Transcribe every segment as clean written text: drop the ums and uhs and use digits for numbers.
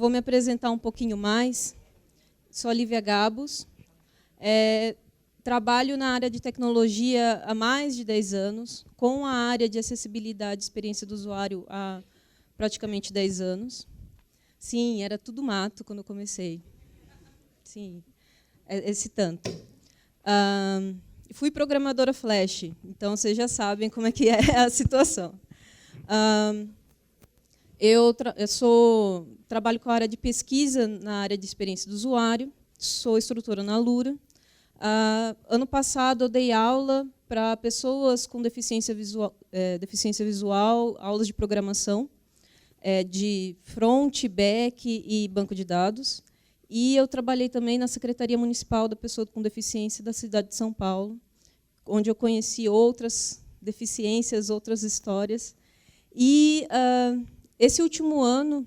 vou me apresentar um pouquinho mais. Sou a Lívia Gabos. Trabalho na área de tecnologia há mais de 10 anos, com a área de acessibilidade e experiência do usuário há praticamente 10 anos. Sim, era tudo mato quando eu comecei. Sim, esse tanto. Fui programadora Flash, então vocês já sabem como é que é a situação. Eu trabalho com a área de pesquisa na área de experiência do usuário, sou instrutora na Alura. Ano passado, eu dei aula para pessoas com deficiência visual, aulas de programação, de front, back e banco de dados. E eu trabalhei também na Secretaria Municipal da Pessoa com Deficiência da cidade de São Paulo, onde eu conheci outras deficiências, outras histórias. E esse último ano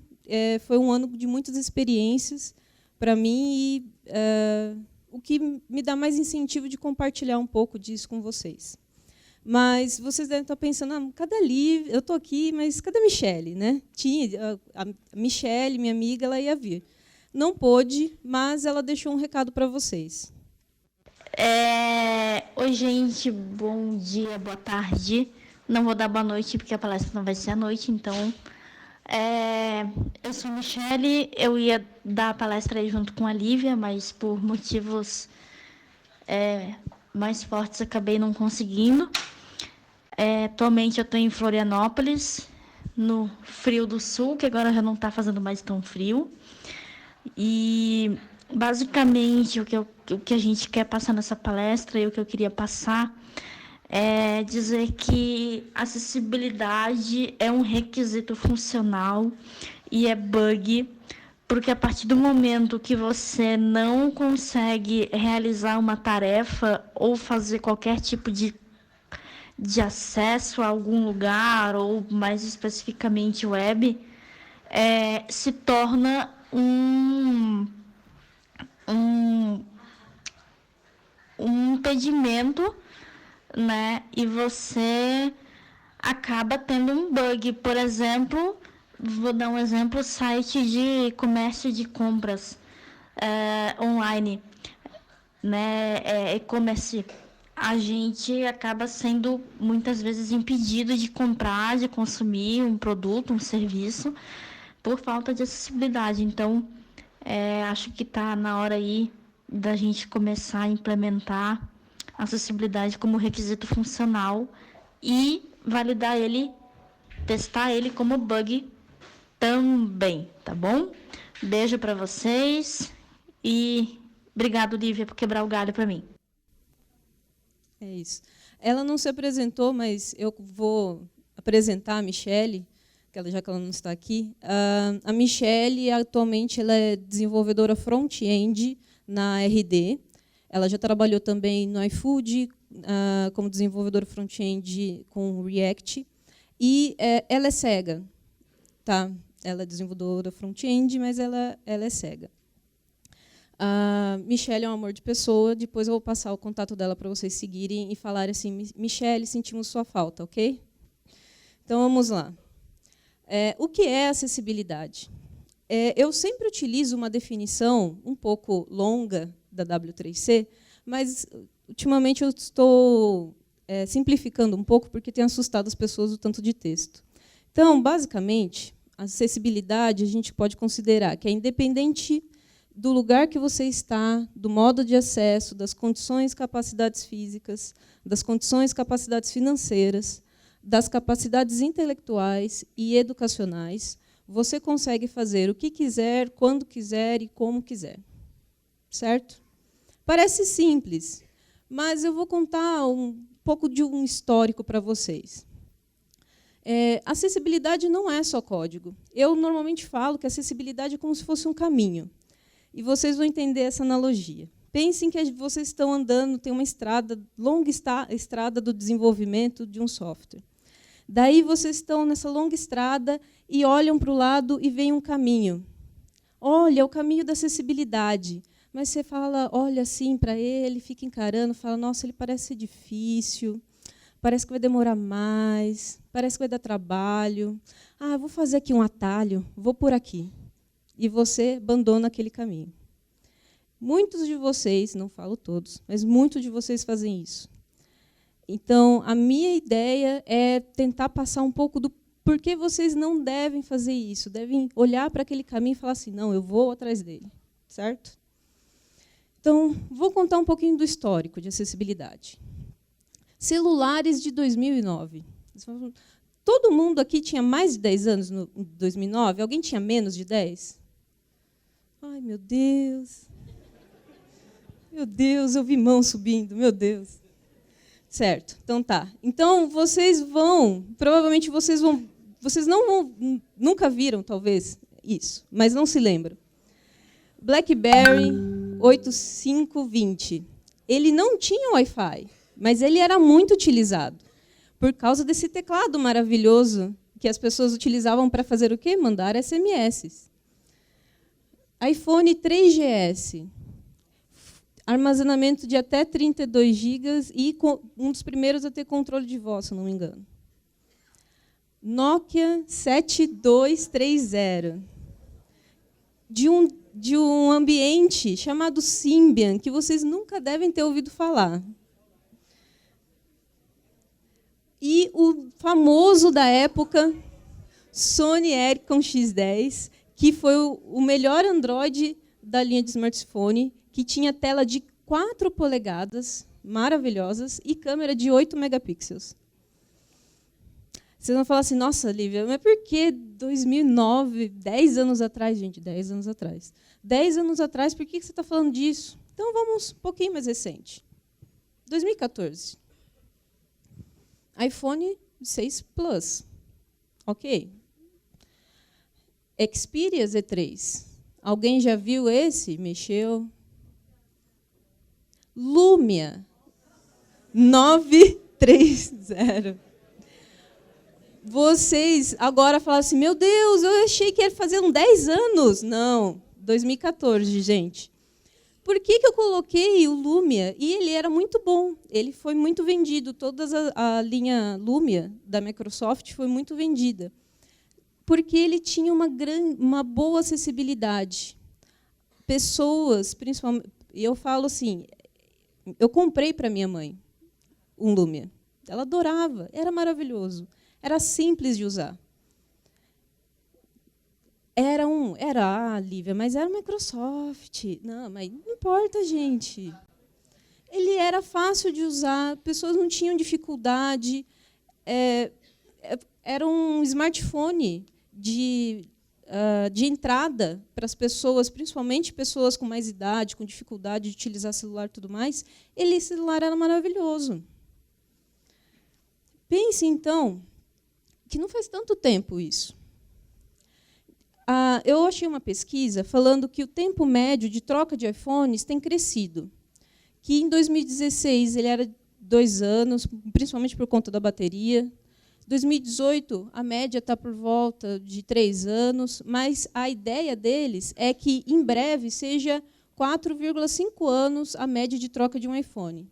foi um ano de muitas experiências para mim, e o que me dá mais incentivo de compartilhar um pouco disso com vocês. Mas vocês devem estar pensando, cadê a Lívia? Eu estou aqui, mas cadê a Michele? Né? A Michele, minha amiga, ela ia vir. Não pôde, mas ela deixou um recado para vocês. Oi, gente, bom dia, boa tarde. Não vou dar boa noite, porque a palestra não vai ser à noite, então... eu sou a Michele, eu ia dar a palestra aí junto com a Lívia, mas por motivos mais fortes acabei não conseguindo. Atualmente eu estou em Florianópolis, no frio do sul, que agora já não está fazendo mais tão frio. E, basicamente, o que a gente quer passar nessa palestra e o que eu queria passar é dizer que acessibilidade é um requisito funcional e é bug, porque a partir do momento que você não consegue realizar uma tarefa ou fazer qualquer tipo de acesso a algum lugar, ou mais especificamente web, se torna um impedimento, né? E você acaba tendo um bug. Por exemplo, vou dar um exemplo, site de comércio de compras online, né? E-commerce. A gente acaba sendo muitas vezes impedido de comprar, de consumir um produto, um serviço, por falta de acessibilidade. Então, acho que está na hora aí da gente começar a implementar a acessibilidade como requisito funcional e validar ele, testar ele como bug também, tá bom? Beijo para vocês e obrigado, Lívia, por quebrar o galho para mim. É isso. Ela não se apresentou, mas eu vou apresentar a Michele, já que ela não está aqui. A Michele, atualmente, ela é desenvolvedora front-end na RD. Ela já trabalhou também no iFood, como desenvolvedora front-end com React. E ela é cega. Tá? Ela é desenvolvedora front-end, mas ela é cega. A Michele é um amor de pessoa. Depois eu vou passar o contato dela para vocês seguirem e falarem assim, Michele, sentimos sua falta, ok? Então, vamos lá. O que é acessibilidade? Eu sempre utilizo uma definição um pouco longa da W3C, mas, ultimamente, eu estou simplificando um pouco, porque tem assustado as pessoas o tanto de texto. Então, basicamente, a acessibilidade a gente pode considerar que é independente do lugar que você está, do modo de acesso, das condições, capacidades físicas, das condições, capacidades financeiras, das capacidades intelectuais e educacionais, você consegue fazer o que quiser, quando quiser e como quiser. Certo? Parece simples, mas eu vou contar um pouco de um histórico para vocês. Acessibilidade não é só código. Eu normalmente falo que acessibilidade é como se fosse um caminho. E vocês vão entender essa analogia. Pensem que vocês estão andando, tem uma estrada, longa estrada do desenvolvimento de um software. Daí vocês estão nessa longa estrada e olham para o lado e veem um caminho. Olha, é o caminho da acessibilidade. Mas você fala, olha assim para ele, fica encarando, fala, nossa, ele parece ser difícil, parece que vai demorar mais, parece que vai dar trabalho. Vou fazer aqui um atalho, vou por aqui. e você abandona aquele caminho. Muitos de vocês, não falo todos, mas muitos de vocês fazem isso. Então, a minha ideia é tentar passar um pouco do porquê vocês não devem fazer isso. Devem olhar para aquele caminho e falar assim, não, eu vou atrás dele. Certo? Então, vou contar um pouquinho do histórico de acessibilidade. Celulares de 2009. Todo mundo aqui tinha mais de 10 anos em 2009? Alguém tinha menos de 10? Ai, meu Deus. Meu Deus, eu vi mão subindo, meu Deus. Certo, então tá. Então, provavelmente vocês nunca viram, talvez, isso, mas não se lembram. BlackBerry 8520. Ele não tinha Wi-Fi, mas ele era muito utilizado, por causa desse teclado maravilhoso que as pessoas utilizavam para fazer o quê? Mandar SMS. iPhone 3GS. Armazenamento de até 32 GB e um dos primeiros a ter controle de voz, se não me engano. Nokia 7230. De um ambiente chamado Symbian, que vocês nunca devem ter ouvido falar. E o famoso da época, Sony Ericsson X10, que foi o melhor Android da linha de smartphone, que tinha tela de 4 polegadas, maravilhosas, e câmera de 8 megapixels. Vocês vão falar assim, nossa, Lívia, mas por que 2009, 10 anos atrás, gente, 10 anos atrás. 10 anos atrás, por que você está falando disso? Então, vamos um pouquinho mais recente. 2014. iPhone 6 Plus. Ok. Xperia Z3. Alguém já viu esse? Mexeu? Lumia 930. Vocês agora falam assim, meu Deus, eu achei que ia fazer 10 anos. Não, 2014, gente. Por que eu coloquei o Lumia? E ele era muito bom, ele foi muito vendido, toda a linha Lumia da Microsoft foi muito vendida, porque ele tinha uma boa acessibilidade. Pessoas, principalmente, eu falo assim, eu comprei para minha mãe um Lumia. Ela adorava, era maravilhoso. Era simples de usar. Lívia, mas era Microsoft. Não, mas não importa, gente. Ele era fácil de usar, pessoas não tinham dificuldade. Era um smartphone de entrada para as pessoas, principalmente pessoas com mais idade, com dificuldade de utilizar celular e tudo mais. Esse celular era maravilhoso. Pense, então, que não faz tanto tempo isso. Eu achei uma pesquisa falando que o tempo médio de troca de iPhones tem crescido. Que em 2016 ele era 2 anos, principalmente por conta da bateria. Em 2018, a média está por volta de 3 anos, mas a ideia deles é que, em breve, seja 4,5 anos a média de troca de um iPhone.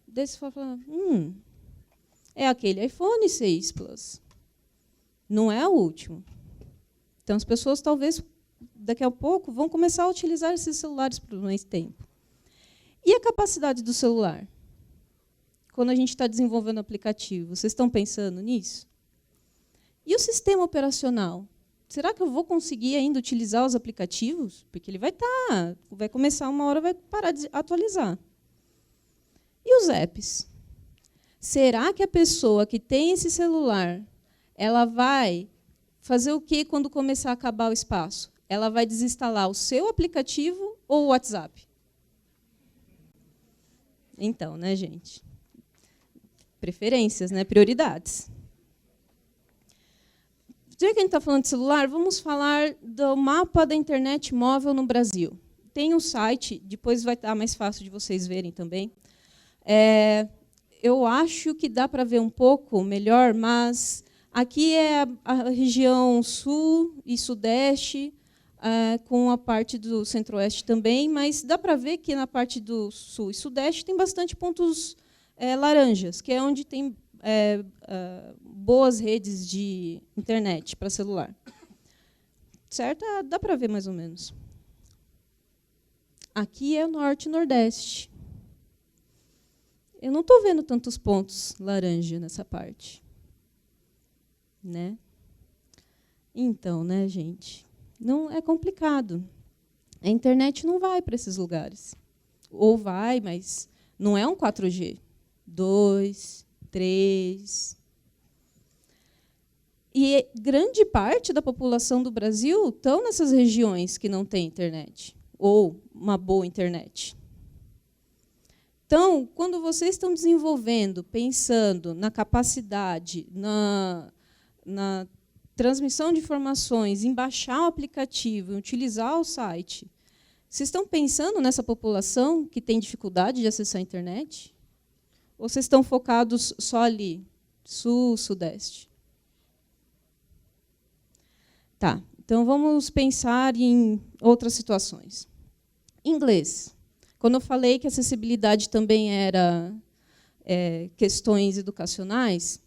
Daí você fala, é aquele iPhone 6 Plus. Não é o último. Então, as pessoas, talvez, daqui a pouco, vão começar a utilizar esses celulares por mais tempo. E a capacidade do celular? Quando a gente está desenvolvendo aplicativo, vocês estão pensando nisso? E o sistema operacional? Será que eu vou conseguir ainda utilizar os aplicativos? Porque ele vai começar uma hora, vai parar de atualizar. E os apps? Será que a pessoa que tem esse celular, ela vai fazer o quê quando começar a acabar o espaço? Ela vai desinstalar o seu aplicativo ou o WhatsApp? Então, né, gente? Preferências, né? Prioridades. Já que a gente está falando de celular, vamos falar do mapa da internet móvel no Brasil. Tem um site, depois vai estar mais fácil de vocês verem também. Eu acho que dá para ver um pouco melhor, mas aqui é a região sul e sudeste, com a parte do centro-oeste também, mas dá para ver que na parte do sul e sudeste tem bastante pontos laranjas, que é onde tem boas redes de internet para celular. certo? Dá para ver mais ou menos. Aqui é o norte e nordeste. Eu não estou vendo tantos pontos laranja nessa parte. Né? Então, né, gente? Não é complicado. A internet não vai para esses lugares. Ou vai, mas não é um 4G. 2, 3. E grande parte da população do Brasil estão nessas regiões que não tem internet, ou uma boa internet. Então, quando vocês estão desenvolvendo, pensando na capacidade, na transmissão de informações, em baixar o aplicativo, em utilizar o site, vocês estão pensando nessa população que tem dificuldade de acessar a internet? Ou vocês estão focados só ali, sul, sudeste? Tá, então vamos pensar em outras situações. Inglês. Quando eu falei que acessibilidade também era questões educacionais,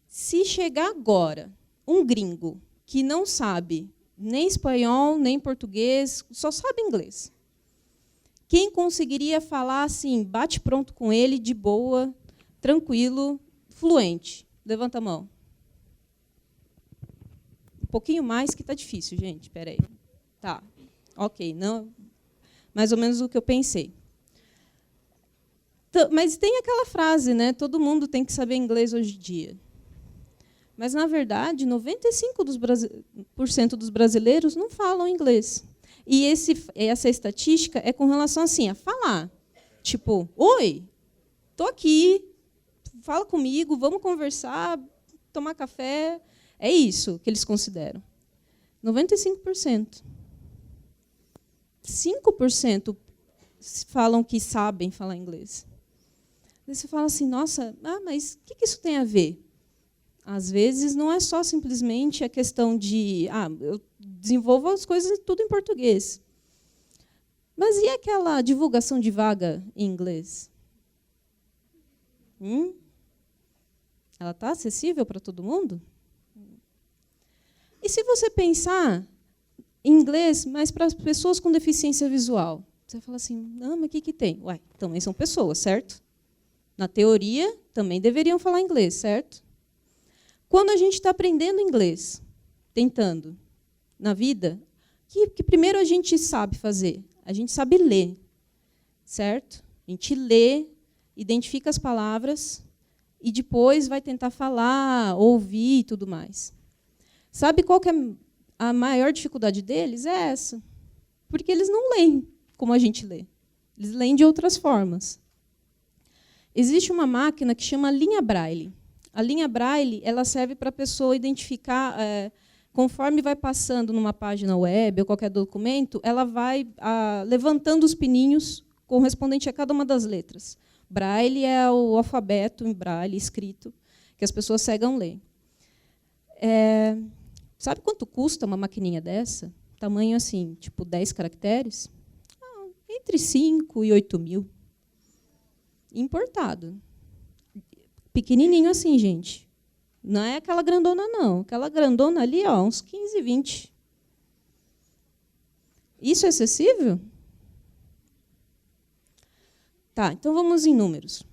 se chegar agora um gringo que não sabe nem espanhol, nem português, só sabe inglês, quem conseguiria falar assim, bate pronto com ele, de boa, tranquilo, fluente? Levanta a mão. Um pouquinho mais, que está difícil, gente. Espera aí. Tá, ok, não, mais ou menos o que eu pensei. Mas tem aquela frase, né? Todo mundo tem que saber inglês hoje em dia. Mas, na verdade, 95% dos brasileiros não falam inglês. E essa estatística é com relação assim, a falar. Tipo, oi, estou aqui, fala comigo, vamos conversar, tomar café. É isso que eles consideram. 95%. 5% falam que sabem falar inglês. Aí você fala assim, nossa, mas o que isso tem a ver? Às vezes, não é só simplesmente a questão de eu desenvolvo as coisas tudo em português. Mas e aquela divulgação de vaga em inglês? Ela está acessível para todo mundo? E se você pensar em inglês, mas para as pessoas com deficiência visual? Você fala assim, não, mas o que tem? Ué, também são pessoas, certo? Na teoria, também deveriam falar inglês, certo? Quando a gente está aprendendo inglês, tentando, na vida, que primeiro a gente sabe fazer? A gente sabe ler, certo? A gente lê, identifica as palavras e depois vai tentar falar, ouvir e tudo mais. Sabe qual que é a maior dificuldade deles? É essa. Porque eles não leem como a gente lê. Eles leem de outras formas. Existe uma máquina que chama linha Braille. A linha Braille ela serve para a pessoa identificar, conforme vai passando numa página web ou qualquer documento, ela vai levantando os pininhos correspondente a cada uma das letras. Braille é o alfabeto em Braille escrito, que as pessoas cegam ler. Sabe quanto custa uma maquininha dessa? Tamanho assim, tipo 10 caracteres? Entre 5 e 8 mil. Importado. Pequenininho assim, gente. Não é aquela grandona, não. Aquela grandona ali, uns 15, 20. Isso é acessível? Tá, então vamos em números.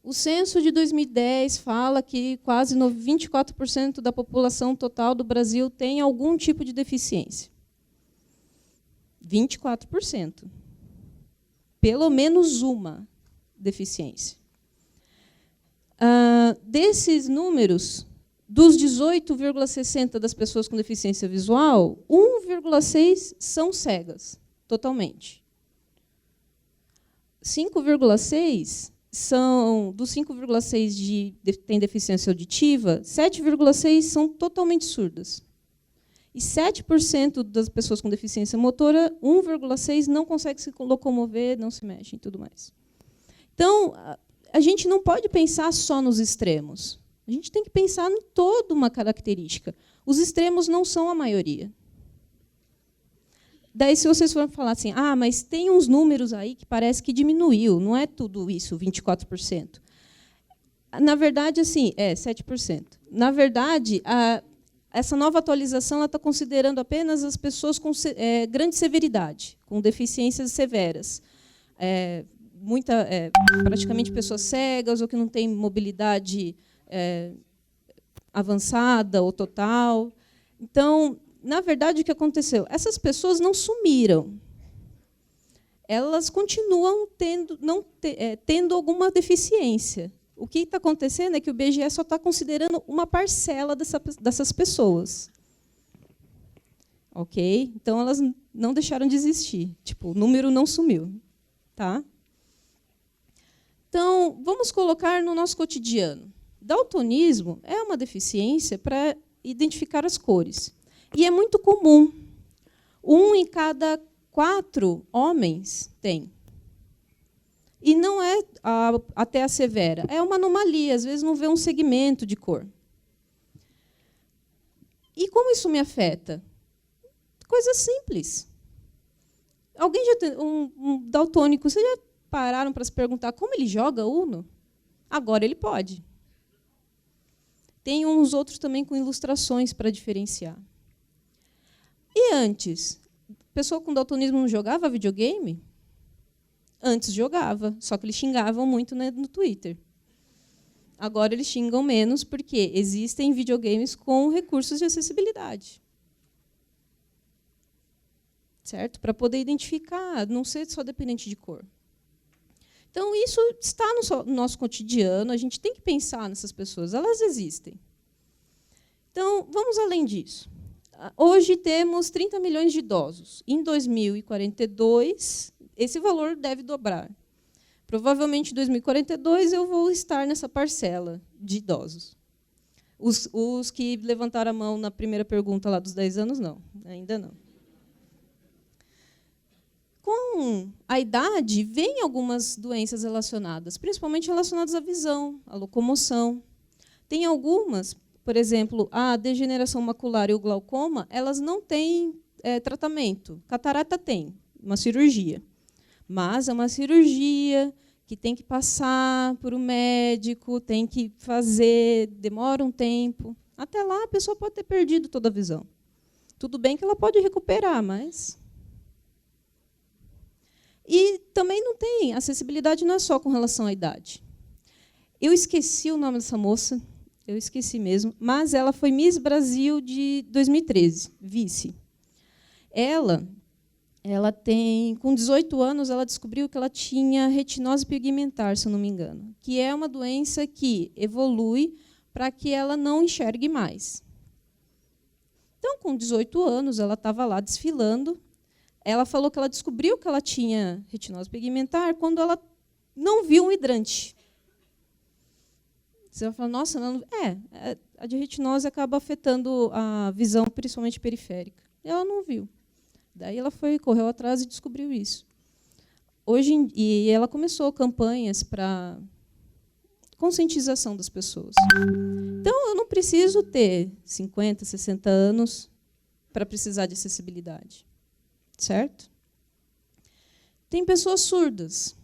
O censo de 2010 fala que quase 24% da população total do Brasil tem algum tipo de deficiência. 24%. Pelo menos uma deficiência. Desses números, dos 18,60% das pessoas com deficiência visual, 1,6% são cegas, totalmente. 5,6% dos 5,6% têm deficiência auditiva, 7,6% são totalmente surdas. E 7% das pessoas com deficiência motora, 1,6% não consegue se locomover, não se mexe e tudo mais. Então, a gente não pode pensar só nos extremos. A gente tem que pensar em toda uma característica. Os extremos não são a maioria. Daí, se vocês forem falar assim, mas tem uns números aí que parece que diminuiu, não é tudo isso, 24%. Na verdade, assim, 7%. Na verdade, essa nova atualização está considerando apenas as pessoas com grande severidade, com deficiências severas. Praticamente pessoas cegas ou que não têm mobilidade avançada ou total. Então, na verdade, o que aconteceu? Essas pessoas não sumiram. Elas continuam tendo alguma deficiência. O que está acontecendo é que o IBGE só está considerando uma parcela dessas pessoas. Ok? Então, elas não deixaram de existir. Tipo, o número não sumiu. Tá? Então, vamos colocar no nosso cotidiano. Daltonismo é uma deficiência para identificar as cores. E é muito comum. 1 em cada 4 homens tem. E não é até a severa. É uma anomalia, às vezes não vê um segmento de cor. E como isso me afeta? Coisa simples. Alguém já tem um daltônico, vocês já pararam para se perguntar como ele joga Uno? Agora ele pode. Tem uns outros também com ilustrações para diferenciar. E antes? A pessoa com daltonismo não jogava videogame? Antes jogava, só que eles xingavam muito no Twitter. Agora eles xingam menos porque existem videogames com recursos de acessibilidade. Certo? Para poder identificar, não ser só dependente de cor. Então, isso está no nosso cotidiano, a gente tem que pensar nessas pessoas, elas existem. Então, vamos além disso. Hoje temos 30 milhões de idosos. Em 2042, esse valor deve dobrar. Provavelmente, em 2042, eu vou estar nessa parcela de idosos. Os que levantaram a mão na primeira pergunta lá dos 10 anos, não. Ainda não. Com a idade, vêm algumas doenças relacionadas, principalmente relacionadas à visão, à locomoção. Tem algumas, por exemplo, a degeneração macular e o glaucoma, elas não têm tratamento. Catarata tem, uma cirurgia. Mas é uma cirurgia que tem que passar por um médico, tem que fazer, demora um tempo. Até lá, a pessoa pode ter perdido toda a visão. Tudo bem que ela pode recuperar, mas... E também não tem, acessibilidade não é só com relação à idade. Eu esqueci o nome dessa moça, eu esqueci mesmo, mas ela foi Miss Brasil de 2013, vice. Ela tem, com 18 anos, ela descobriu que ela tinha retinose pigmentar, se eu não me engano, que é uma doença que evolui para que ela não enxergue mais. Então, com 18 anos, ela estava lá desfilando. Ela falou que ela descobriu que ela tinha retinose pigmentar quando ela não viu um hidrante. Você vai falar, nossa, não, a de retinose acaba afetando a visão, principalmente periférica. Ela não viu. Daí ela correu atrás e descobriu isso. E ela começou campanhas para conscientização das pessoas. Então, eu não preciso ter 50, 60 anos para precisar de acessibilidade. Certo? Tem pessoas surdas.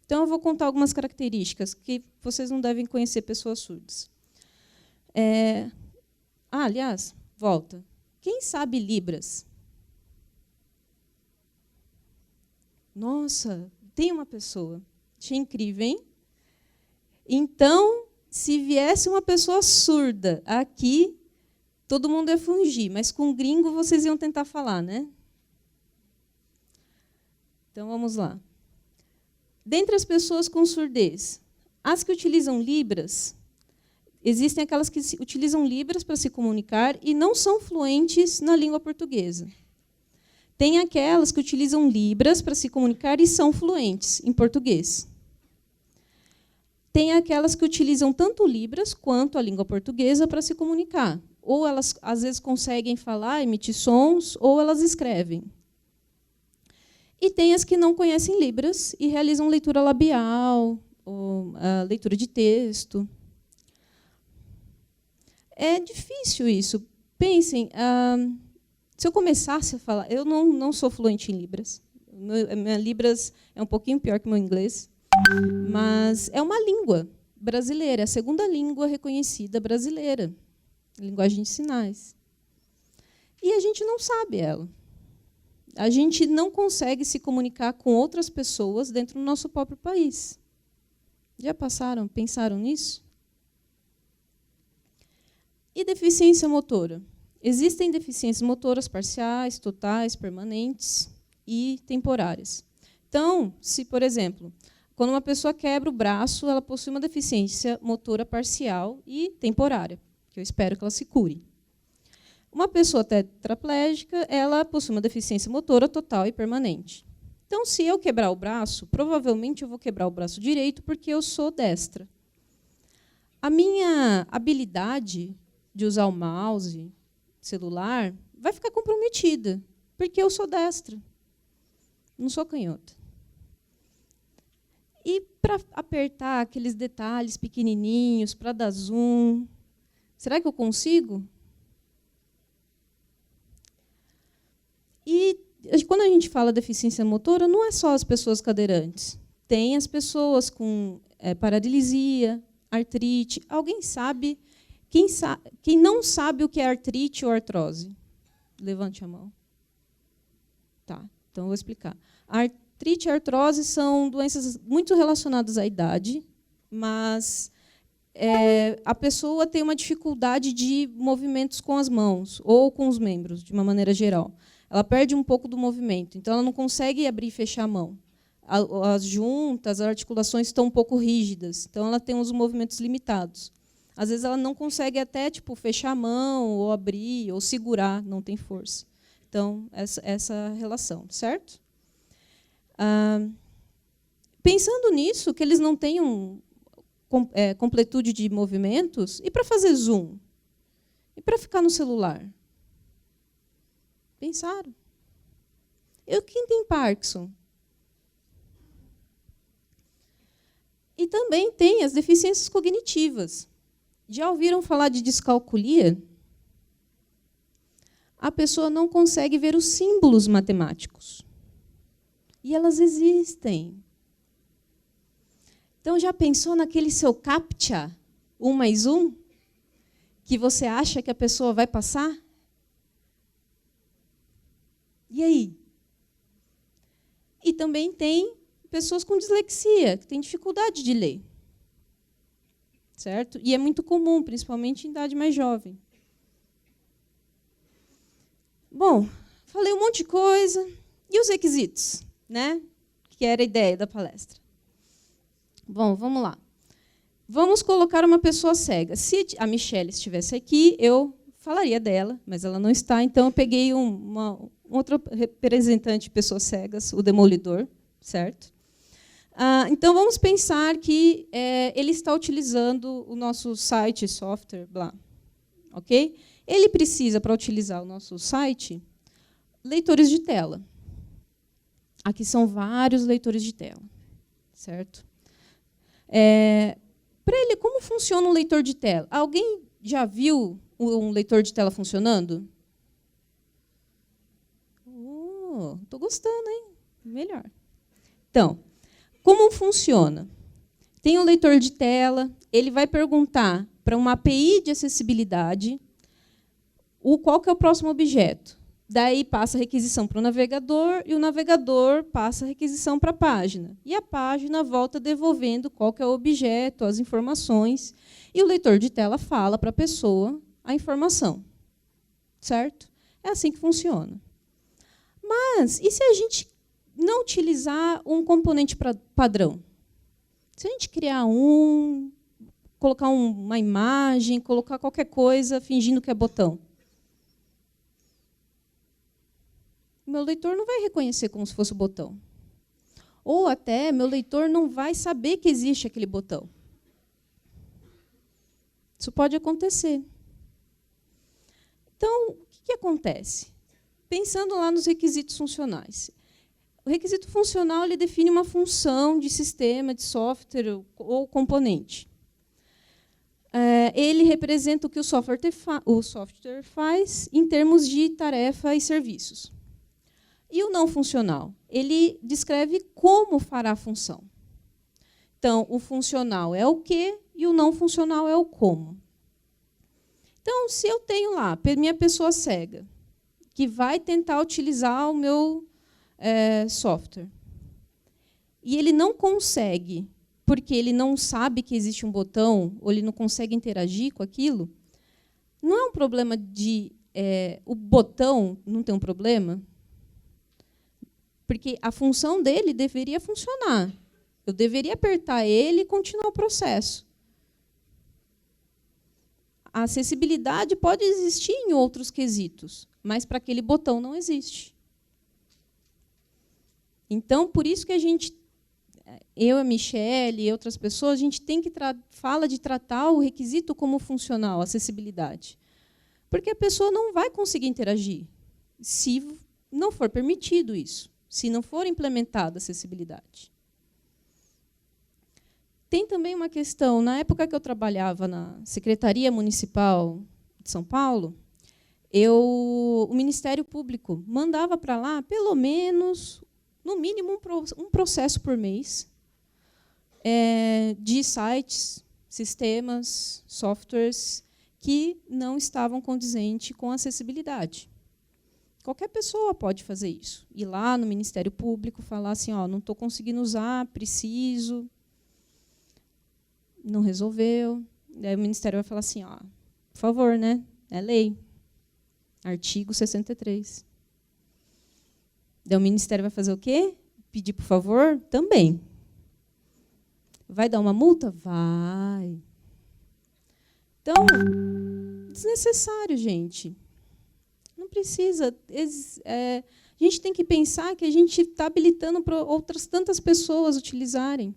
Então, eu vou contar algumas características que vocês não devem conhecer pessoas surdas. Aliás, volta. Quem sabe Libras? Nossa, tem uma pessoa. Achei incrível, hein? Então, se viesse uma pessoa surda aqui, todo mundo ia fugir, mas com gringo vocês iam tentar falar, né? Então, vamos lá. Dentre as pessoas com surdez, as que utilizam Libras, existem aquelas que utilizam Libras para se comunicar e não são fluentes na língua portuguesa. Tem aquelas que utilizam Libras para se comunicar e são fluentes em português. Tem aquelas que utilizam tanto Libras quanto a língua portuguesa para se comunicar. Ou elas, às vezes, conseguem falar, emitir sons, ou elas escrevem. E tem as que não conhecem Libras e realizam leitura labial, ou leitura de texto. É difícil isso. Pensem, se eu começasse a falar... Eu não sou fluente em Libras. Minha Libras é um pouquinho pior que o meu inglês. Mas é uma língua brasileira, a segunda língua reconhecida brasileira. Linguagem de sinais. E a gente não sabe ela. A gente não consegue se comunicar com outras pessoas dentro do nosso próprio país. Já pensaram nisso? E deficiência motora? Existem deficiências motoras parciais, totais, permanentes e temporárias. Então, se, por exemplo, quando uma pessoa quebra o braço, ela possui uma deficiência motora parcial e temporária, que eu espero que ela se cure. Uma pessoa tetraplégica, ela possui uma deficiência motora total e permanente. Então, se eu quebrar o braço, provavelmente eu vou quebrar o braço direito porque eu sou destra. A minha habilidade de usar o mouse celular vai ficar comprometida, porque eu sou destra, não sou canhota. E para apertar aqueles detalhes pequenininhos, para dar zoom, será que eu consigo? E quando a gente fala deficiência motora, não é só as pessoas cadeirantes. Tem as pessoas com paralisia, artrite. Alguém sabe? Quem não sabe o que é artrite ou artrose? Levante a mão. Tá, então eu vou explicar. A artrite e a artrose são doenças muito relacionadas à idade, mas a pessoa tem uma dificuldade de movimentos com as mãos ou com os membros, de uma maneira geral. Ela perde um pouco do movimento, então ela não consegue abrir e fechar a mão. As juntas, as articulações estão um pouco rígidas, então ela tem uns movimentos limitados. Às vezes ela não consegue até fechar a mão, ou abrir, ou segurar, não tem força. Então, essa relação, certo? Pensando nisso, que eles não tenham completude de movimentos, e para fazer zoom? E para ficar no celular? Pensaram? Quem tem Parkinson? E também tem as deficiências cognitivas. Já ouviram falar de descalculia? A pessoa não consegue ver os símbolos matemáticos. E elas existem. Então, já pensou naquele seu CAPTCHA, 1 mais 1, que você acha que a pessoa vai passar? E aí? E também tem pessoas com dislexia, que têm dificuldade de ler. Certo? E é muito comum, principalmente em idade mais jovem. Bom, falei um monte de coisa. E os requisitos, né? Que era a ideia da palestra. Bom, vamos lá. Vamos colocar uma pessoa cega. Se a Michelle estivesse aqui, eu falaria dela, mas ela não está, então eu peguei outro representante de pessoas cegas, o Demolidor, certo? Então, vamos pensar que ele está utilizando o nosso site, software, blá. Okay? Ele precisa, para utilizar o nosso site, leitores de tela. Aqui são vários leitores de tela. Certo? Para ele, como funciona um leitor de tela? Alguém já viu um leitor de tela funcionando? Estou gostando, hein? Melhor. Então, como funciona? Tem um leitor de tela, ele vai perguntar para uma API de acessibilidade qual que é o próximo objeto. Daí passa a requisição para o navegador e o navegador passa a requisição para a página. E a página volta devolvendo qual que é o objeto, as informações, e o leitor de tela fala para a pessoa a informação. Certo? É assim que funciona. Mas, e se a gente não utilizar um componente padrão? Se a gente criar colocar uma imagem, colocar qualquer coisa fingindo que é botão, o meu leitor não vai reconhecer como se fosse o botão. Ou até meu leitor não vai saber que existe aquele botão. Isso pode acontecer. Então, o que acontece? Pensando lá nos requisitos funcionais. O requisito funcional ele define uma função de sistema, de software ou componente. Ele representa o que o software faz em termos de tarefa e serviços. E o não funcional? Ele descreve como fará a função. Então, o funcional é o que e o não funcional é o como. Então, se eu tenho lá minha pessoa cega, que vai tentar utilizar o meu software. E ele não consegue, porque ele não sabe que existe um botão, ou ele não consegue interagir com aquilo, não é um problema de... o botão não tem um problema, porque a função dele deveria funcionar. Eu deveria apertar ele e continuar o processo. A acessibilidade pode existir em outros quesitos, mas para aquele botão não existe. Então, por isso que eu, a Michelle e outras pessoas, a gente tem que fala de tratar o requisito como funcional, acessibilidade. Porque a pessoa não vai conseguir interagir se não for permitido isso, se não for implementada a acessibilidade. Tem também uma questão, na época que eu trabalhava na Secretaria Municipal de São Paulo, o Ministério Público mandava para lá, pelo menos, no mínimo, um processo por mês de sites, sistemas, softwares que não estavam condizentes com a acessibilidade. Qualquer pessoa pode fazer isso. Ir lá no Ministério Público, falar assim, não estou conseguindo usar, preciso... Não resolveu. Daí o Ministério vai falar assim, por favor, né? É lei. Artigo 63. Daí o Ministério vai fazer o quê? Pedir por favor? Também. Vai dar uma multa? Vai. Então, desnecessário, gente. Não precisa. A gente tem que pensar que a gente está habilitando para outras tantas pessoas utilizarem.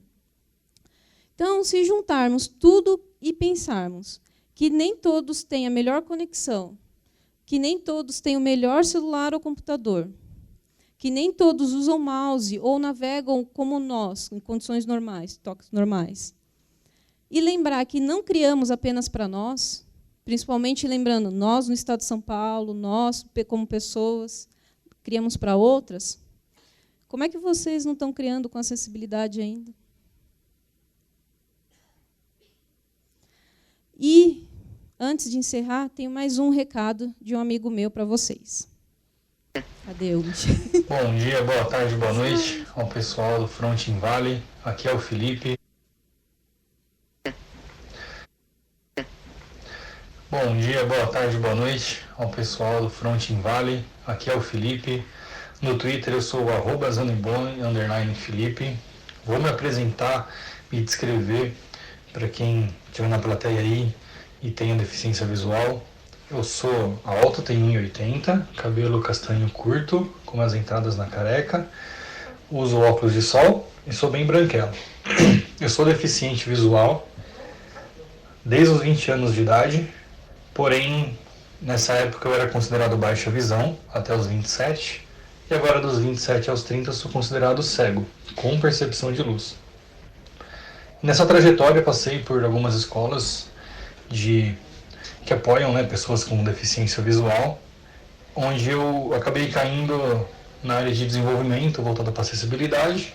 Então, se juntarmos tudo e pensarmos que nem todos têm a melhor conexão, que nem todos têm o melhor celular ou computador, que nem todos usam mouse ou navegam como nós, em condições normais, toques normais, e lembrar que não criamos apenas para nós, principalmente lembrando, nós no Estado de São Paulo, nós como pessoas, criamos para outras, como é que vocês não estão criando com acessibilidade ainda? E, antes de encerrar, tenho mais um recado de um amigo meu para vocês. Cadê o Michel? Bom dia, boa tarde, boa noite ao pessoal do Frontin Valley. Aqui é o Felipe. Bom dia, boa tarde, boa noite ao pessoal do Frontin Valley. Aqui é o Felipe. No Twitter eu sou o @zanibone_Felipe. Vou me apresentar, me descrever para quem estiver na plateia aí e tenha deficiência visual. Eu sou alto, tenho 1,80, cabelo castanho curto, com as entradas na careca, uso óculos de sol e sou bem branquelo. Eu sou deficiente visual desde os 20 anos de idade, porém, nessa época eu era considerado baixa visão, até os 27, e agora dos 27 aos 30 eu sou considerado cego, com percepção de luz. Nessa trajetória eu passei por algumas escolas que apoiam, né, pessoas com deficiência visual, onde eu acabei caindo na área de desenvolvimento voltada para acessibilidade.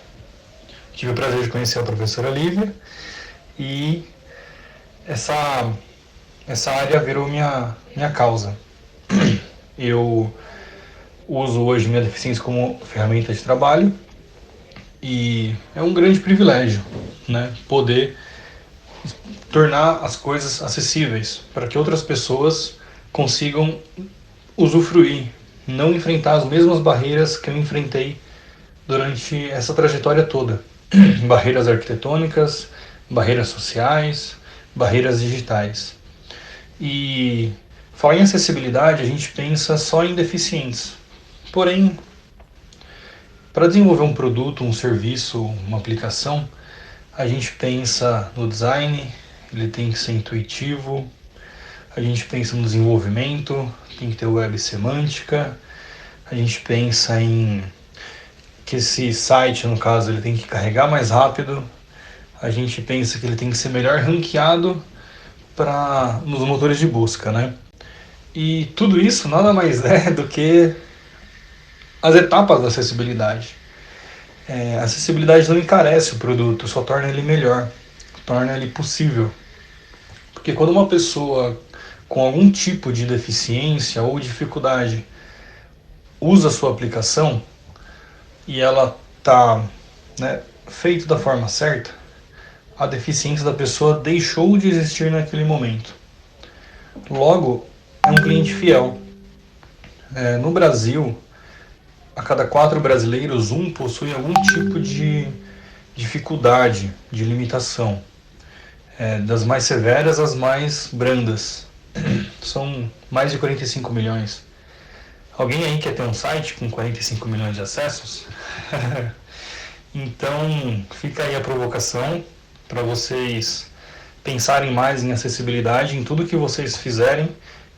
Tive o prazer de conhecer a professora Lívia e essa área virou minha causa. Eu uso hoje minha deficiência como ferramenta de trabalho e é um grande privilégio, né, poder tornar as coisas acessíveis para que outras pessoas consigam usufruir, não enfrentar as mesmas barreiras que eu enfrentei durante essa trajetória toda. Barreiras arquitetônicas, barreiras sociais, barreiras digitais. E falar em acessibilidade, a gente pensa só em deficientes. Porém, para desenvolver um produto, um serviço, uma aplicação, a gente pensa no design, ele tem que ser intuitivo, a gente pensa no desenvolvimento, tem que ter web semântica, a gente pensa em que esse site, no caso, ele tem que carregar mais rápido, a gente pensa que ele tem que ser melhor ranqueado nos motores de busca, né? E tudo isso nada mais é do que as etapas da acessibilidade. A acessibilidade não encarece o produto, só torna ele melhor, torna ele possível. Porque quando uma pessoa com algum tipo de deficiência ou dificuldade usa a sua aplicação e ela está, né, feita da forma certa, a deficiência da pessoa deixou de existir naquele momento. Logo, é um cliente fiel. No Brasil, a cada 4 brasileiros, um possui algum tipo de dificuldade, de limitação. Das mais severas às mais brandas. São mais de 45 milhões. Alguém aí quer ter um site com 45 milhões de acessos? Então, fica aí a provocação para vocês pensarem mais em acessibilidade, em tudo que vocês fizerem,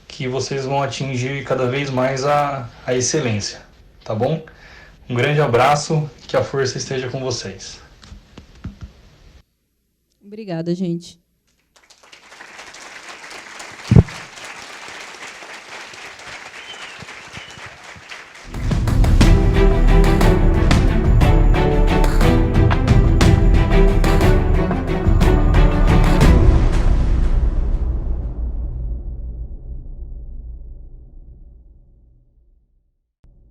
que vocês vão atingir cada vez mais a excelência, tá bom? Um grande abraço, que a força esteja com vocês. Obrigada, gente.